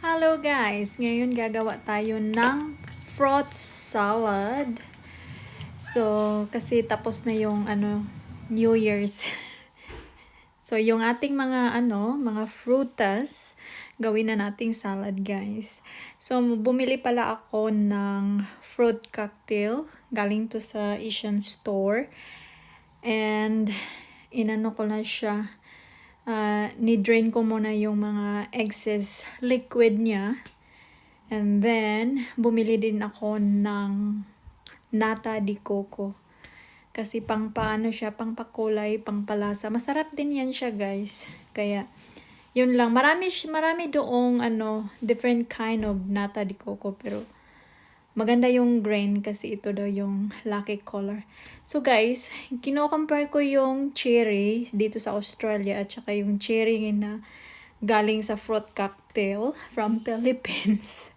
Hello guys! Ngayon gagawa tayo ng fruit salad. So, kasi tapos na yung New Year's. So, yung ating mga frutas, gawin na nating salad guys. So, bumili pala ako ng fruit cocktail. Galing to sa Asian store. And, inano ko na siya. Ni-drain ko muna yung mga excess liquid niya. And then, bumili din ako ng nata de coco. Kasi pang paano siya, pang pakulay, pang palasa. Masarap din yan siya guys. Kaya, yun lang. Marami doong different kind of nata de coco. Pero, maganda yung grain kasi ito daw yung lucky color. So guys, kino-compare ko yung cherry dito sa Australia at saka yung cherry na galing sa fruit cocktail from Philippines.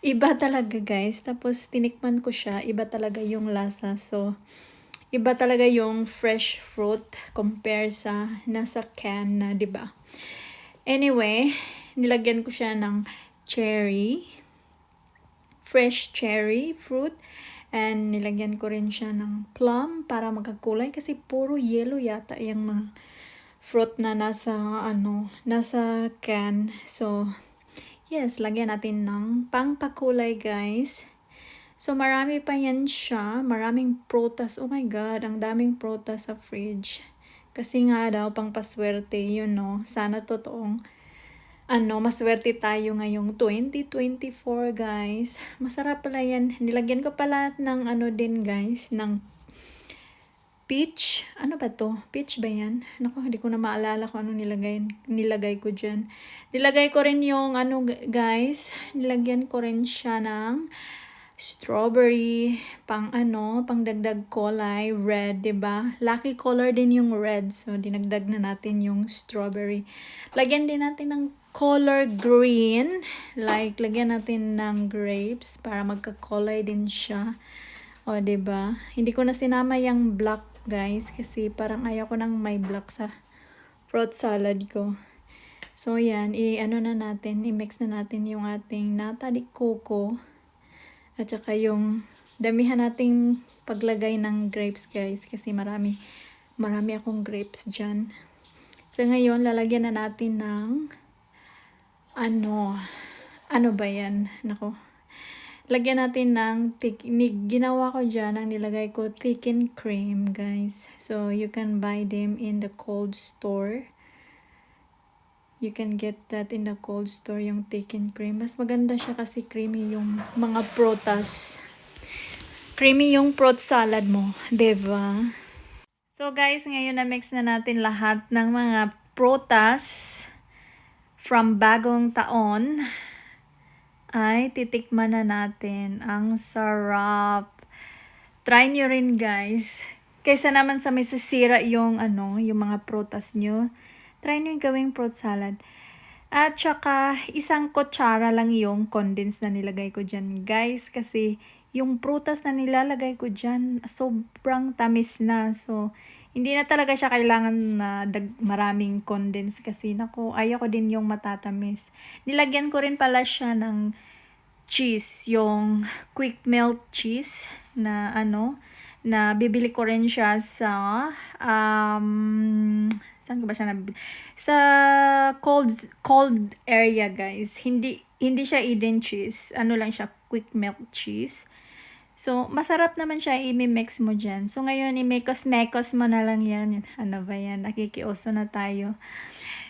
Iba talaga guys. Tapos tinikman ko siya, iba talaga yung lasa. So, iba talaga yung fresh fruit compare sa nasa can na, 'di ba? Anyway, nilagyan ko siya ng fresh cherry fruit, and nilagyan ko rin siya ng plum para magkakulay kasi puro yellow yata yung mga fruit na nasa can. So, yes, lagyan natin ng pangpakulay guys. So, marami pa yan siya. Maraming prutas. Oh my God, ang daming prutas sa fridge. Kasi nga daw, pang paswerte, sana totoong maswerte tayo ngayong 2024 guys. Masarap pala yan. Nilagyan ko pala ng din guys, ng peach. Ano ba to? Peach ba yan? Naku, hindi ko na maalala kung ano nilagay ko dyan. Nilagay ko rin yung guys, nilagyan ko rin siya ng strawberry, pang dagdag kulay, red, 'di ba? Lucky color din yung red. So dinagdag na natin yung strawberry. Lagyan din natin ng color green, like lagyan natin ng grapes para magka-kulay din siya. O, 'di ba? Hindi ko na sinama yung black, guys, kasi parang ayaw ko nang may black sa fruit salad ko. So, yan, i-mix na natin yung ating nata de coco. At saka yung damihan nating paglagay ng grapes guys kasi marami akong grapes dyan. So ngayon lalagyan na natin ng ano ba yan? Nako. Lagyan natin ng ginawa ko dyan, ang nilagay ko thickened cream guys. So you can buy them in the cold store. You can get that in the cold store, yung thickened cream. Mas maganda siya kasi creamy yung mga prutas. Creamy yung fruit salad mo, diba? So guys, ngayon na-mix na natin lahat ng mga prutas from bagong taon. Ay, titikman na natin. Ang sarap. Try nyo rin guys. Kaysa naman sa may sisira yung mga prutas nyo. Try nyo yung gawing fruit salad. At saka, isang kutsara lang yung condensed na nilagay ko dyan, guys. Kasi, yung prutas na nilalagay ko dyan, sobrang tamis na. So, hindi na talaga siya kailangan na maraming condensed. Kasi, ayaw ko din yung matatamis. Nilagyan ko rin pala siya ng cheese. Yung quick melt cheese na na bibili ko rin siya sa saan ko ba siya nabibili? Sa cold area guys. Hindi siya Eden cheese. Ano lang siya, quick melt cheese. So, masarap naman siya, i-mix mo dyan. So, ngayon, i-mekos mo na lang yan. Ano ba yan? Nakikioso na tayo.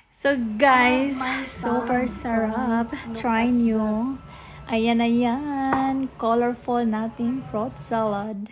So, guys, super sarap. Try nyo. Ayan na yan. Colorful nating fruit salad.